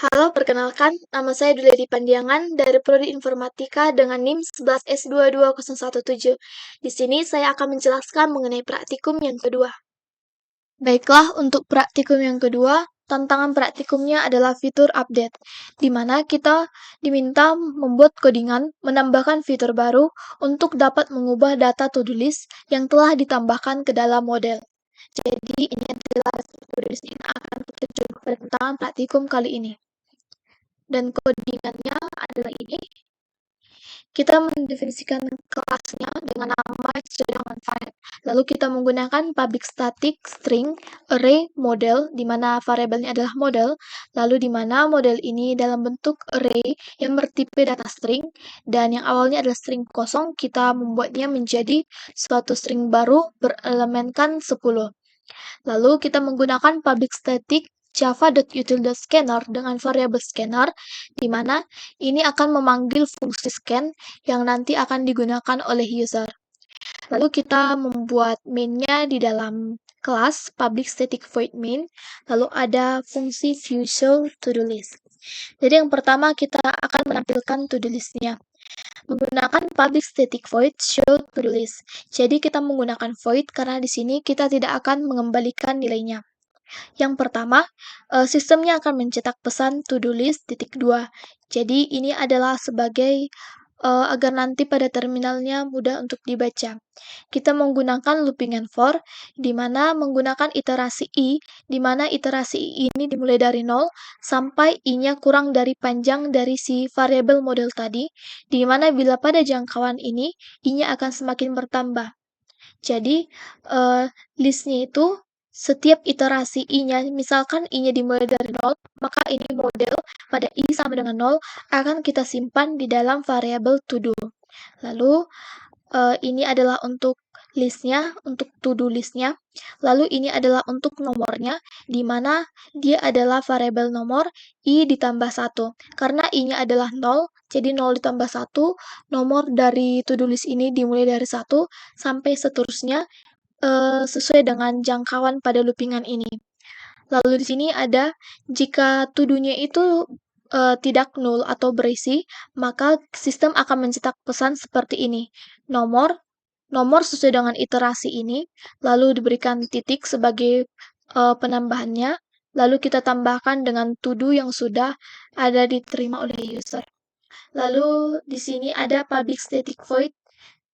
Halo, perkenalkan, nama saya Dulyadi Pandiangan dari Prodi Informatika dengan NIM 11S22017. Di sini saya akan menjelaskan mengenai praktikum yang kedua. Baiklah, untuk praktikum yang kedua, tantangan praktikumnya adalah fitur update, di mana kita diminta membuat codingan, menambahkan fitur baru untuk dapat mengubah data to-do list yang telah ditambahkan ke dalam model. Jadi, ini adalah to-do list yang akan kita coba pada tantangan praktikum kali ini. Dan codingannya adalah ini. Kita mendefinisikan kelasnya dengan nama sesuai dengan file. Lalu kita menggunakan public static string array model, di mana variabelnya adalah model, lalu di mana model ini dalam bentuk array yang bertipe data string, dan yang awalnya adalah string kosong, kita membuatnya menjadi suatu string baru berelemenkan 10. Lalu kita menggunakan public static java.util.scanner dengan variabel scanner, di mana ini akan memanggil fungsi scan yang nanti akan digunakan oleh user. Lalu kita membuat main-nya di dalam kelas public static void main, lalu ada fungsi visual to-do list. Jadi yang pertama kita akan menampilkan to-do list-nya menggunakan public static void show to-do list. Jadi kita menggunakan void karena di sini kita tidak akan mengembalikan nilainya. Yang pertama, sistemnya akan mencetak pesan to-do list titik 2. Jadi ini adalah sebagai agar nanti pada terminalnya mudah untuk dibaca. Kita menggunakan looping and for, di mana menggunakan iterasi i, di mana iterasi i ini dimulai dari 0 sampai i-nya kurang dari panjang dari si variabel model tadi, di mana bila pada jangkauan ini, i-nya akan semakin bertambah. Jadi, list-nya itu setiap iterasi i-nya, misalkan i-nya dimulai dari 0, maka ini model pada i sama dengan 0 akan kita simpan di dalam variabel to-do. Lalu, ini adalah untuk list-nya, untuk to-do list-nya. Lalu ini adalah untuk nomornya, di mana dia adalah variabel nomor i ditambah 1. Karena i-nya adalah 0, jadi 0 ditambah 1, nomor dari to-do list ini dimulai dari 1 sampai seterusnya sesuai dengan jangkauan pada loopingan ini. Lalu di sini ada jika to-do-nya itu tidak null atau berisi, maka sistem akan mencetak pesan seperti ini. Nomor sesuai dengan iterasi ini, lalu diberikan titik sebagai penambahannya, lalu kita tambahkan dengan to-do yang sudah ada diterima oleh user. Lalu di sini ada public static void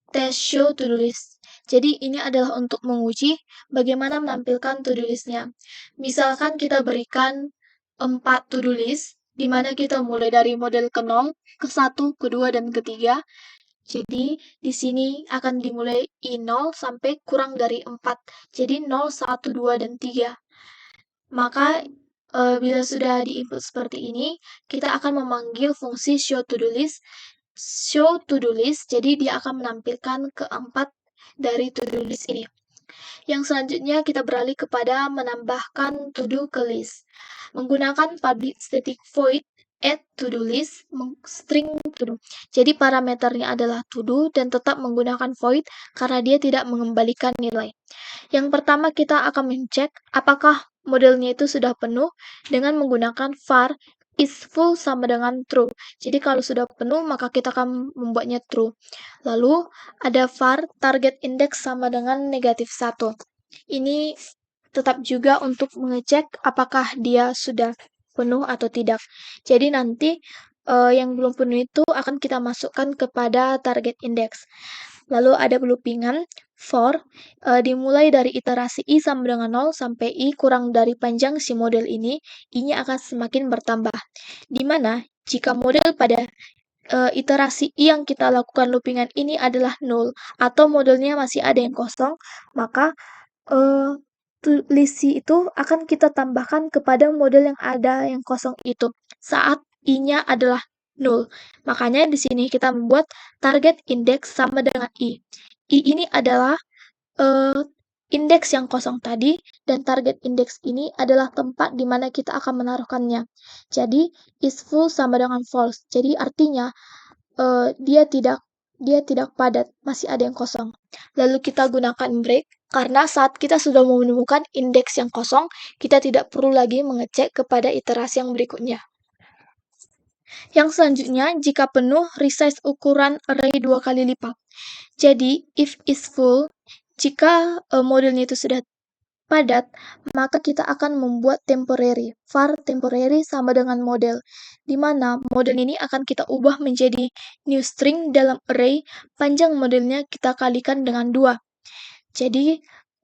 test show to-do list. Jadi ini adalah untuk menguji bagaimana menampilkan to-do list-nya. Misalkan kita berikan 4 to-do list, di mana kita mulai dari model ke 0, ke 1, ke 2, dan ke 3. Jadi di sini akan dimulai I0 sampai kurang dari 4. Jadi 0, 1, 2, dan 3. Maka bila sudah di-input seperti ini, kita akan memanggil fungsi show to-do list. Show to-do list, jadi dia akan menampilkan keempat dari to-do list ini. Yang selanjutnya kita beralih kepada menambahkan to-do ke list. Menggunakan public static void add to-do list string to-do. Jadi parameternya adalah to-do dan tetap menggunakan void karena dia tidak mengembalikan nilai. Yang pertama kita akan mencek apakah modelnya itu sudah penuh dengan menggunakan var is full sama dengan true. Jadi kalau sudah penuh maka kita akan membuatnya true. Lalu ada var target index sama dengan -1. Ini tetap juga untuk mengecek apakah dia sudah penuh atau tidak. Jadi nanti yang belum penuh itu akan kita masukkan kepada target index. Lalu ada loopingan for dimulai dari iterasi i sama dengan 0 sampai i kurang dari panjang si model ini, i-nya akan semakin bertambah. Di mana jika model pada iterasi i yang kita lakukan loopingan ini adalah 0 atau modelnya masih ada yang kosong, maka list itu akan kita tambahkan kepada model yang ada yang kosong itu saat i-nya adalah 0. Makanya di sini kita membuat target index sama dengan i. I ini adalah indeks yang kosong tadi, dan target indeks ini adalah tempat di mana kita akan menaruhkannya. Jadi, is full sama dengan false. Jadi, artinya dia tidak padat, masih ada yang kosong. Lalu kita gunakan break, karena saat kita sudah menemukan indeks yang kosong, kita tidak perlu lagi mengecek kepada iterasi yang berikutnya. Yang selanjutnya, jika penuh, resize ukuran array 2 kali lipat. Jadi, if is full, jika modelnya itu sudah padat, maka kita akan membuat temporary. Var temporary sama dengan model, di mana model ini akan kita ubah menjadi new string dalam array, panjang modelnya kita kalikan dengan 2. Jadi,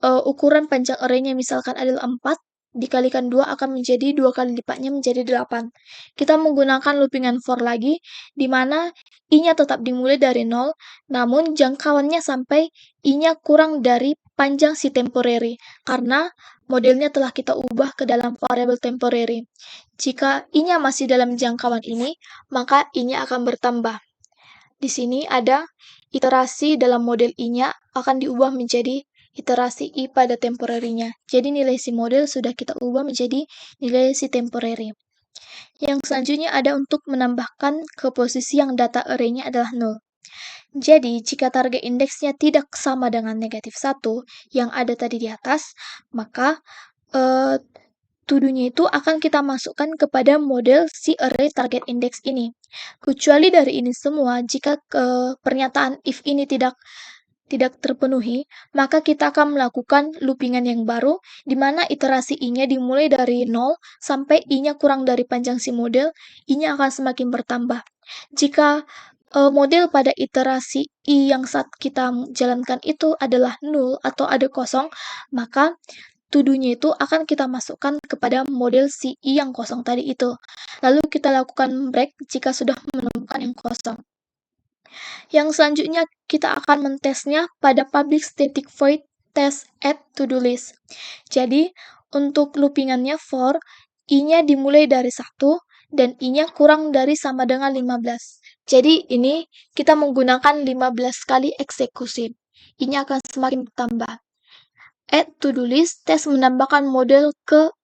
ukuran panjang arraynya misalkan adalah 4, dikalikan 2 akan menjadi 2 kali lipatnya menjadi 8. Kita menggunakan loopingan for lagi, di mana i-nya tetap dimulai dari 0, namun jangkauannya sampai i-nya kurang dari panjang si temporary, karena modelnya telah kita ubah ke dalam variable temporary. Jika i-nya masih dalam jangkauan ini, maka i-nya akan bertambah. Di sini ada iterasi dalam model i-nya akan diubah menjadi iterasi i pada temporary-nya. Jadi nilai si model sudah kita ubah menjadi nilai si temporary. Yang selanjutnya ada untuk menambahkan ke posisi yang data array-nya adalah 0. Jadi, jika target indeksnya tidak sama dengan negatif 1 yang ada tadi di atas, maka to-do-nya itu akan kita masukkan kepada model si array target index ini. Kecuali dari ini semua, jika pernyataan if ini tidak terpenuhi, maka kita akan melakukan loopingan yang baru, di mana iterasi i-nya dimulai dari 0 sampai i-nya kurang dari panjang si model, i-nya akan semakin bertambah. Jika model pada iterasi i yang saat kita jalankan itu adalah 0 atau ada kosong, maka to-do-nya itu akan kita masukkan kepada model si i yang kosong tadi itu. Lalu kita lakukan break jika sudah menemukan yang kosong. Yang selanjutnya kita akan mentesnya pada public static void test add to do list. Jadi, untuk loopingannya for i-nya dimulai dari 1 dan i-nya kurang dari sama dengan 15. Jadi, ini kita menggunakan 15 kali eksekusi. I-nya akan semakin bertambah. Add to do list tes menambahkan model ke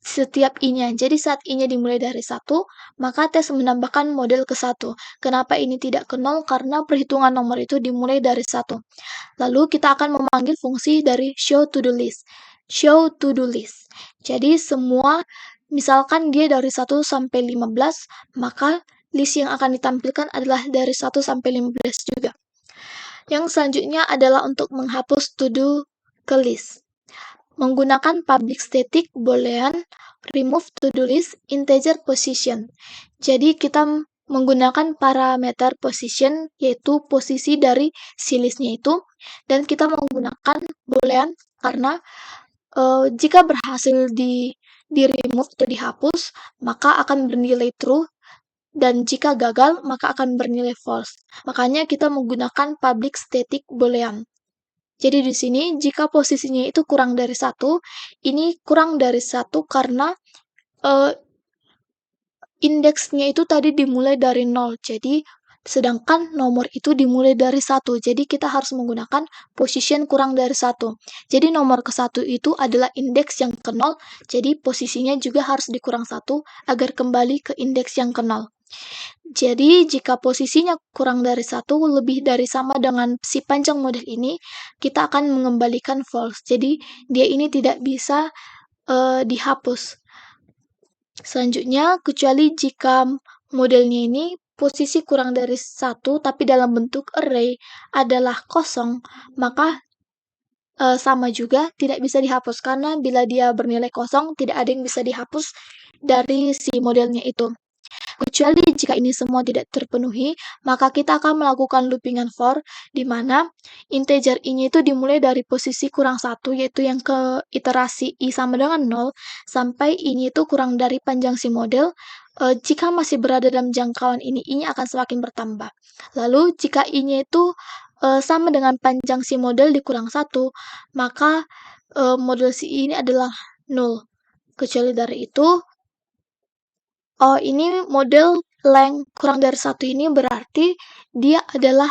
setiap i-nya. Jadi saat i-nya dimulai dari 1, maka tes menambahkan model ke 1. Kenapa ini tidak ke 0? Karena perhitungan nomor itu dimulai dari 1. Lalu kita akan memanggil fungsi dari show to do list. Show to do list. Jadi semua, misalkan dia dari 1 sampai 15, maka list yang akan ditampilkan adalah dari 1 sampai 15 juga. Yang selanjutnya adalah untuk menghapus to do ke list. Menggunakan public static boolean remove to do list integer position. Jadi kita menggunakan parameter position, yaitu posisi dari si listnya itu, dan kita menggunakan boolean karena jika berhasil di remove atau dihapus, maka akan bernilai true, dan jika gagal, maka akan bernilai false. Makanya kita menggunakan public static boolean. Jadi di sini jika posisinya itu kurang dari 1, ini kurang dari 1 karena indeksnya itu tadi dimulai dari 0. Jadi sedangkan nomor itu dimulai dari 1. Jadi kita harus menggunakan position kurang dari 1. Jadi nomor ke-1 itu adalah indeks yang ke 0. Jadi posisinya juga harus dikurang 1 agar kembali ke indeks yang ke 0. Jadi, jika posisinya kurang dari 1, lebih dari sama dengan si panjang model ini, kita akan mengembalikan false. Jadi, dia ini tidak bisa dihapus. Selanjutnya, kecuali jika modelnya ini posisi kurang dari 1, tapi dalam bentuk array adalah kosong, maka sama juga tidak bisa dihapus. Karena bila dia bernilai kosong, tidak ada yang bisa dihapus dari si modelnya itu. Kecuali jika ini semua tidak terpenuhi, maka kita akan melakukan loopingan for, di mana integer i-nya itu dimulai dari posisi kurang 1, yaitu yang ke iterasi i sama dengan 0, sampai i-nya itu kurang dari panjang si model. Jika masih berada dalam jangkauan ini, i-nya akan semakin bertambah. Lalu, jika i-nya itu sama dengan panjang si model dikurang 1, maka model si i ini adalah 0. Kecuali dari itu, ini model length kurang dari 1 ini berarti dia adalah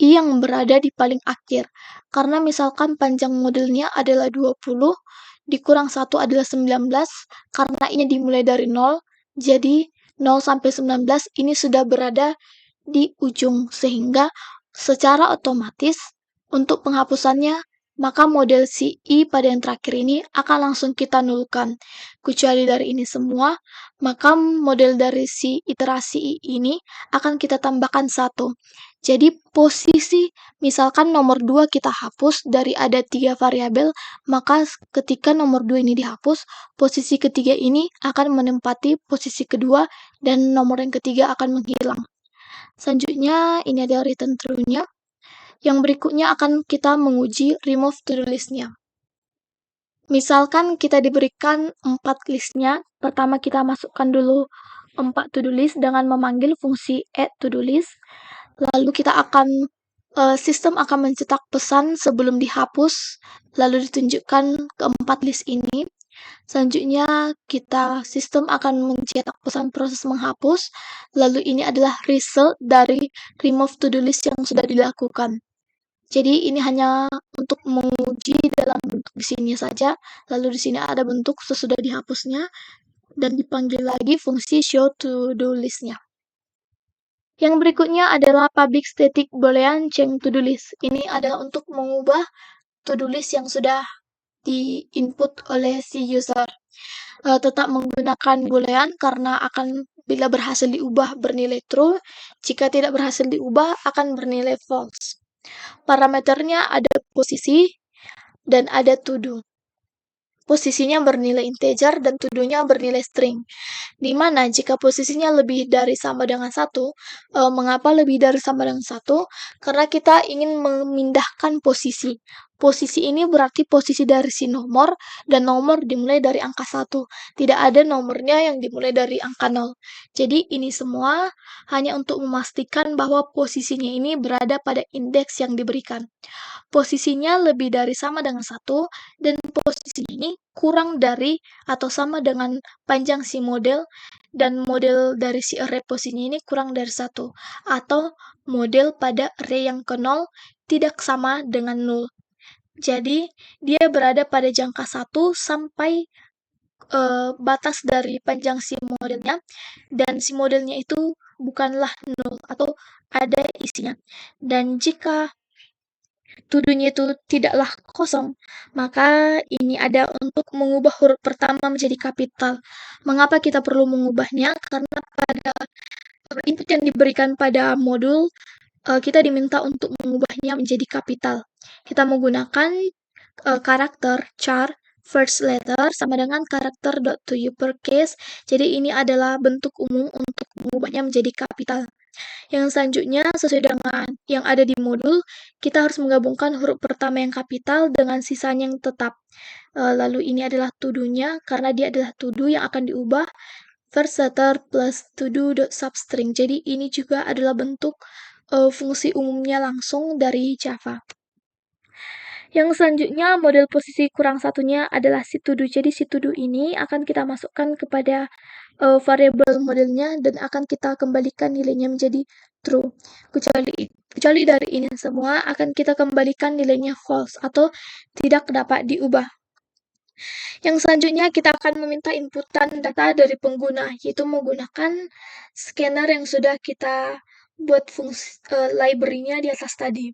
i yang berada di paling akhir. Karena misalkan panjang modelnya adalah 20, dikurang 1 adalah 19, karena i-nya dimulai dari 0, jadi 0 sampai 19 ini sudah berada di ujung, sehingga secara otomatis untuk penghapusannya maka model si I pada yang terakhir ini akan langsung kita nulkan. Kecuali dari ini semua, maka model dari si iterasi I ini akan kita tambahkan 1. Jadi posisi, misalkan nomor 2 kita hapus dari ada 3 variabel, maka ketika nomor 2 ini dihapus, posisi ketiga ini akan menempati posisi kedua dan nomor yang ketiga akan menghilang. Selanjutnya, ini adalah return true-nya. Yang berikutnya akan kita menguji remove to-do list-nya. Misalkan kita diberikan 4 list-nya, pertama kita masukkan dulu 4 to-do list dengan memanggil fungsi add to-do list, lalu kita akan sistem akan mencetak pesan sebelum dihapus, lalu ditunjukkan keempat list ini. Selanjutnya, sistem akan mencetak pesan proses menghapus, lalu ini adalah result dari remove to-do list yang sudah dilakukan. Jadi ini hanya untuk menguji dalam bentuk di sini saja, lalu di sini ada bentuk sesudah dihapusnya, dan dipanggil lagi fungsi show to-do list-nya. Yang berikutnya adalah public static boolean change to-do list. Ini adalah untuk mengubah to-do list yang sudah di-input oleh si user. Tetap menggunakan boolean karena akan bila berhasil diubah bernilai true, jika tidak berhasil diubah akan bernilai false. Parameternya ada posisi dan ada to do. Posisinya bernilai integer dan to do-nya bernilai string. Di mana jika posisinya lebih dari sama dengan 1, mengapa lebih dari sama dengan 1? Karena kita ingin memindahkan posisi. Posisi ini berarti posisi dari si nomor, dan nomor dimulai dari angka 1. Tidak ada nomornya yang dimulai dari angka 0. Jadi ini semua hanya untuk memastikan bahwa posisinya ini berada pada indeks yang diberikan. Posisinya lebih dari sama dengan 1, dan posisi ini kurang dari atau sama dengan panjang si model, dan model dari si array posisinya ini kurang dari 1, atau model pada array yang ke 0 tidak sama dengan 0. Jadi, dia berada pada jangka 1 sampai batas dari panjang si modelnya, dan si modelnya itu bukanlah 0 atau ada isinya. Dan jika to-do-nya itu tidaklah kosong, maka ini ada untuk mengubah huruf pertama menjadi kapital. Mengapa kita perlu mengubahnya? Karena pada input yang diberikan pada modul, kita diminta untuk mengubahnya menjadi kapital. Kita menggunakan karakter char first letter sama dengan karakter .toUpperCase. Jadi ini adalah bentuk umum untuk mengubahnya menjadi kapital. Yang selanjutnya, sesuai dengan yang ada di modul, kita harus menggabungkan huruf pertama yang kapital dengan sisanya yang tetap. Lalu ini adalah to-do-nya, karena dia adalah to-do yang akan diubah, first letter plus to-do.substring. Jadi ini juga adalah bentuk fungsi umumnya langsung dari Java. Yang selanjutnya, model posisi kurang satunya adalah si to-do. Jadi si to-do ini akan kita masukkan kepada variabel modelnya dan akan kita kembalikan nilainya menjadi true. Kecuali dari ini semua akan kita kembalikan nilainya false atau tidak dapat diubah. Yang selanjutnya kita akan meminta inputan data dari pengguna, yaitu menggunakan scanner yang sudah kita buat fungsi library-nya di atas tadi,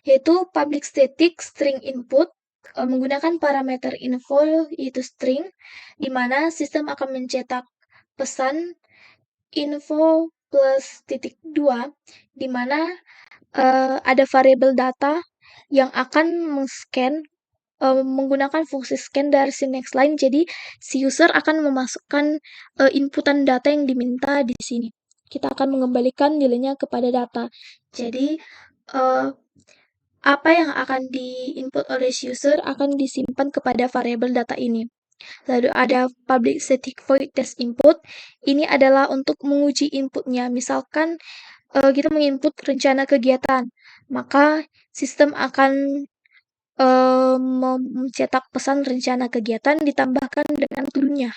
yaitu public static string input menggunakan parameter info yaitu string, di mana sistem akan mencetak pesan info plus titik 2, di mana ada variabel data yang akan meng-scan menggunakan fungsi scan dari si next line. Jadi si user akan memasukkan inputan data yang diminta di sini. Kita akan mengembalikan nilainya kepada data. Jadi apa yang akan di-input oleh si user akan disimpan kepada variabel data ini. Lalu ada public static void test input. Ini adalah untuk menguji inputnya. Misalkan kita menginput rencana kegiatan, maka sistem akan mencetak pesan rencana kegiatan ditambahkan dengan to-do-nya.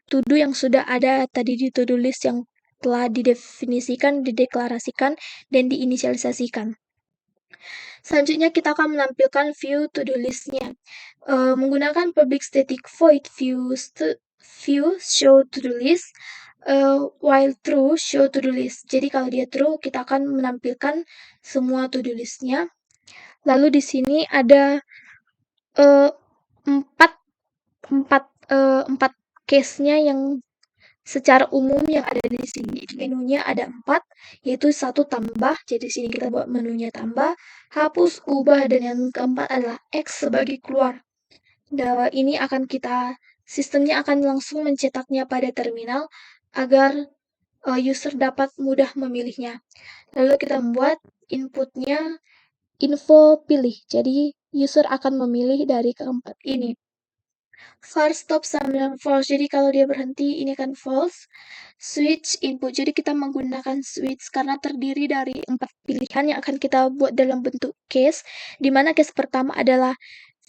To-do yang sudah ada tadi di to-do list yang telah didefinisikan, dideklarasikan, dan diinisialisasikan. Selanjutnya kita akan menampilkan view to-do list-nya. Menggunakan public static void view show to-do list, while true show to-do list. Jadi kalau dia true, kita akan menampilkan semua to-do list-nya. Lalu di sini ada empat case-nya yang secara umum yang ada di sini. Menunya ada 4, yaitu 1 tambah. Jadi sini kita buat menunya tambah, hapus, ubah, dan yang keempat adalah X sebagai keluar. Nah, ini sistemnya akan langsung mencetaknya pada terminal agar user dapat mudah memilihnya. Lalu kita membuat inputnya info pilih. Jadi user akan memilih dari keempat ini. Var stop sama dengan false. Jadi kalau dia berhenti ini akan false. Switch input. Jadi kita menggunakan switch karena terdiri dari 4 pilihan yang akan kita buat dalam bentuk case. Di mana case pertama adalah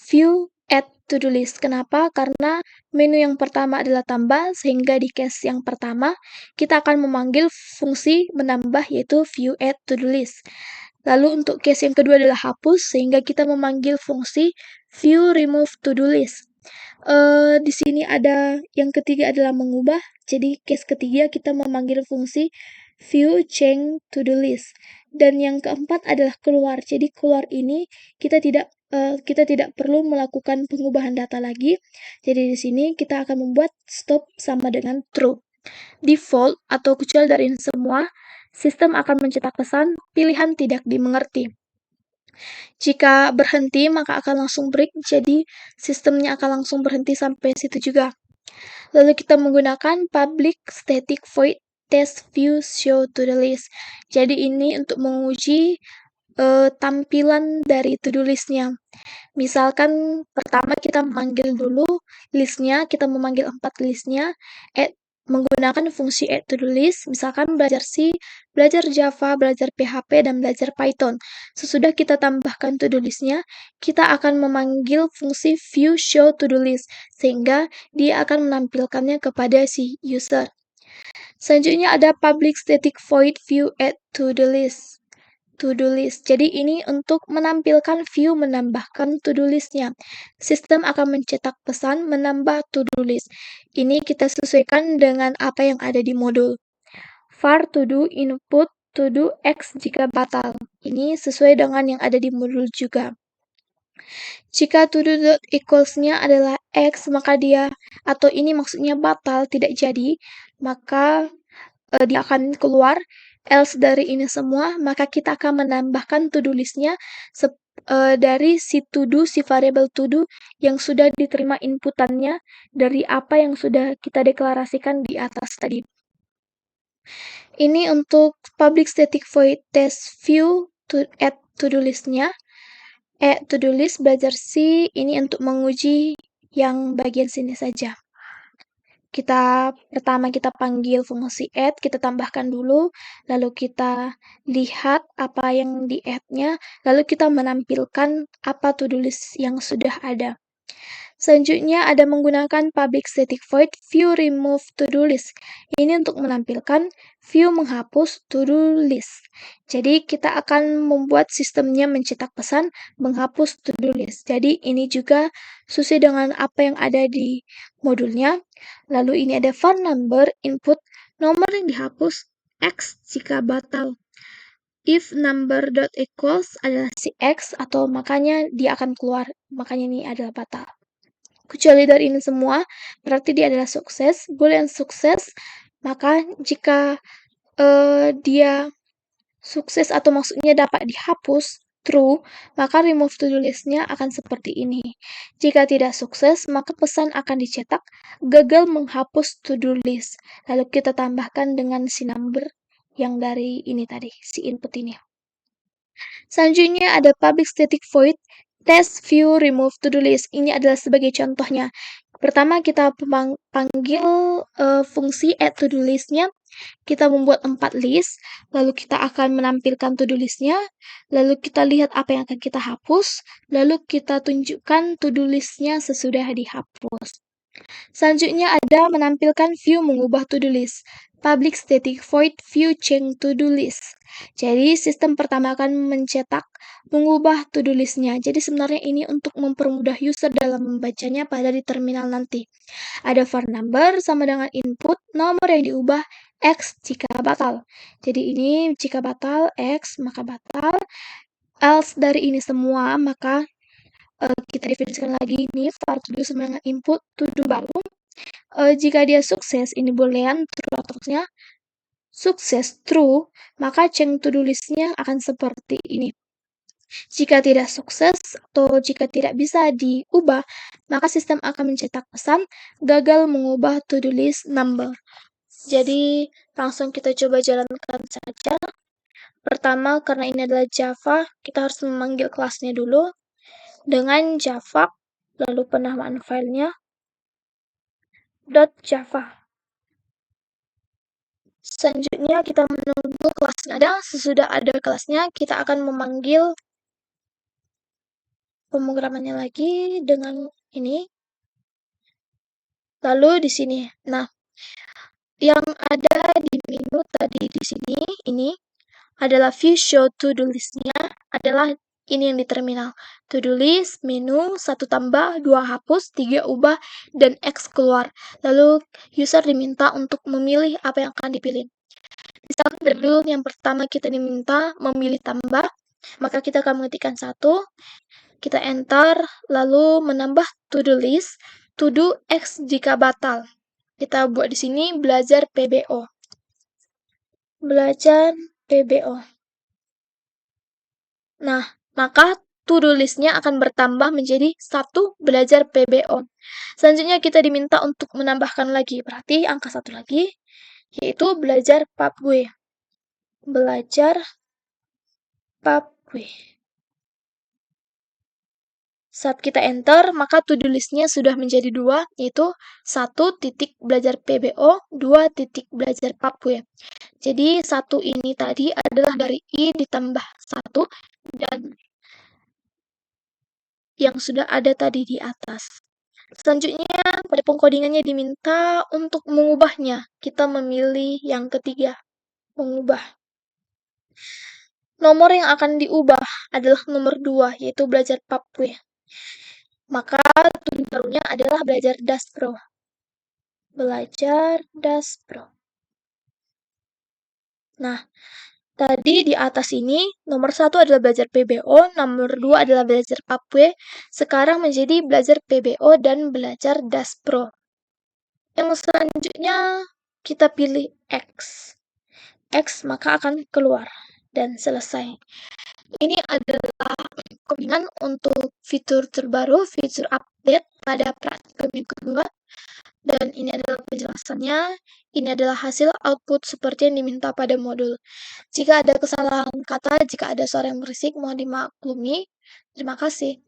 view add to do list. Kenapa? Karena menu yang pertama adalah tambah, sehingga di case yang pertama kita akan memanggil fungsi menambah yaitu view add to do list. Lalu untuk case yang kedua adalah hapus, sehingga kita memanggil fungsi view remove to do list. Di sini ada yang ketiga adalah mengubah. Jadi case ketiga kita memanggil fungsi view change to do list. Dan yang keempat adalah keluar. Jadi keluar ini kita tidak perlu melakukan pengubahan data lagi. Jadi di sini kita akan membuat stop sama dengan true. Default atau kecuali dari ini semua, sistem akan mencetak pesan pilihan tidak dimengerti. Jika berhenti, maka akan langsung break, jadi sistemnya akan langsung berhenti sampai situ juga. Lalu kita menggunakan public static void test view show to the list. Jadi ini untuk menguji tampilan dari to-do list-nya. Misalkan pertama kita memanggil dulu list-nya, kita memanggil 4 list-nya, menggunakan fungsi add to do list, misalkan belajar C, belajar Java, belajar PHP, dan belajar Python. Sesudah kita tambahkan to do list-nya, kita akan memanggil fungsi view show to do list, sehingga dia akan menampilkannya kepada si user. Selanjutnya ada public static void view add to do list. To-do list. Jadi ini untuk menampilkan view menambahkan to-do list-nya. Sistem akan mencetak pesan menambah to-do list. Ini kita sesuaikan dengan apa yang ada di modul. Var to do input to do X jika batal. Ini sesuai dengan yang ada di modul juga. Jika to do equals-nya adalah X, maka dia, atau ini maksudnya batal, tidak jadi, maka dia akan keluar. Else dari ini semua, maka kita akan menambahkan to-do list-nya dari si to-do, si variable to-do yang sudah diterima inputannya dari apa yang sudah kita deklarasikan di atas tadi. Ini untuk public static void test view to add to-do list-nya. To-do list belajar C, ini untuk menguji yang bagian sini saja. Pertama kita panggil fungsi add, kita tambahkan dulu, lalu kita lihat apa yang di add-nya, lalu kita menampilkan apa to-do list yang sudah ada. Selanjutnya ada menggunakan public static void view remove to-do list. Ini untuk menampilkan view menghapus to-do list. Jadi kita akan membuat sistemnya mencetak pesan menghapus to-do list. Jadi ini juga sesuai dengan apa yang ada di modulnya. Lalu ini ada var number input nomor yang dihapus X jika batal. If number.equals adalah si X atau makanya dia akan keluar, makanya ini adalah batal. Kecuali dari ini semua, berarti dia adalah sukses. Boolean sukses, maka jika dia sukses atau maksudnya dapat dihapus, true, maka remove to-do list-nya akan seperti ini. Jika tidak sukses, maka pesan akan dicetak gagal menghapus to-do list. Lalu kita tambahkan dengan si number yang dari ini tadi, si input ini. Selanjutnya ada public static void test view remove to do list. Ini adalah sebagai contohnya. Pertama kita panggil fungsi add to do list-nya. Kita membuat 4 list, lalu kita akan menampilkan to do list-nya, lalu kita lihat apa yang akan kita hapus, lalu kita tunjukkan to do list-nya sesudah dihapus. Selanjutnya ada menampilkan view mengubah to do list. Public static void view change to do list. Jadi sistem pertama akan mencetak mengubah to do list-nya. Jadi sebenarnya ini untuk mempermudah user dalam membacanya pada di terminal nanti. Ada var number sama dengan input nomor yang diubah X jika batal. Jadi ini jika batal X maka batal. Else dari ini semua maka Kita definisikan lagi nih var to do sebagai input to do baru. Jika dia sukses, ini boolean true atau false-nya. Sukses true, maka change to do list-nya akan seperti ini. Jika tidak sukses atau jika tidak bisa diubah, maka sistem akan mencetak pesan gagal mengubah to do list number. Jadi langsung kita coba jalankan saja. Pertama, karena ini adalah Java, kita harus memanggil kelasnya dulu dengan Java, lalu penamaan filenya .java. Selanjutnya kita menunggu kelasnya ada. Sesudah ada kelasnya, kita akan memanggil pemrogramannya lagi dengan ini. Lalu di sini. Nah, yang ada di menu tadi di sini, ini adalah view show to-do list-nya adalah ini yang di terminal. To-do list, menu, 1 tambah, 2 hapus, 3 ubah, dan X keluar. Lalu user diminta untuk memilih apa yang akan dipilih. Misalkan dari dulu yang pertama kita diminta memilih tambah, maka kita akan mengetikkan 1, kita enter, lalu menambah to-do list, to do X jika batal. Kita buat di sini belajar PBO. Belajar PBO. Nah, maka to-do list-nya akan bertambah menjadi 1 belajar PBO. Selanjutnya kita diminta untuk menambahkan lagi, berarti angka 1 lagi, yaitu belajar PubG. Belajar PubG. Saat kita enter, maka to-do list-nya sudah menjadi 2, yaitu 1 titik belajar PBO, 2 titik belajar PubG. Jadi 1 ini tadi adalah dari I ditambah 1 dan yang sudah ada tadi di atas. Selanjutnya, pada pengkodingannya diminta untuk mengubahnya. Kita memilih yang ketiga, mengubah. Nomor yang akan diubah adalah nomor 2, yaitu belajar PubG. Maka tujuan barunya adalah belajar DAS Pro. Belajar DAS Pro. Nah, tadi di atas ini, nomor 1 adalah belajar PBO, nomor 2 adalah belajar PubG, sekarang menjadi belajar PBO dan belajar DAS Pro. Yang selanjutnya, kita pilih X. X maka akan keluar, dan selesai. Ini adalah codingan untuk fitur terbaru, fitur update pada praktikum yang kedua. Dan ini adalah penjelasannya. Ini adalah hasil output seperti yang diminta pada modul. Jika ada kesalahan kata, jika ada suara yang berisik, mohon dimaklumi. Terima kasih.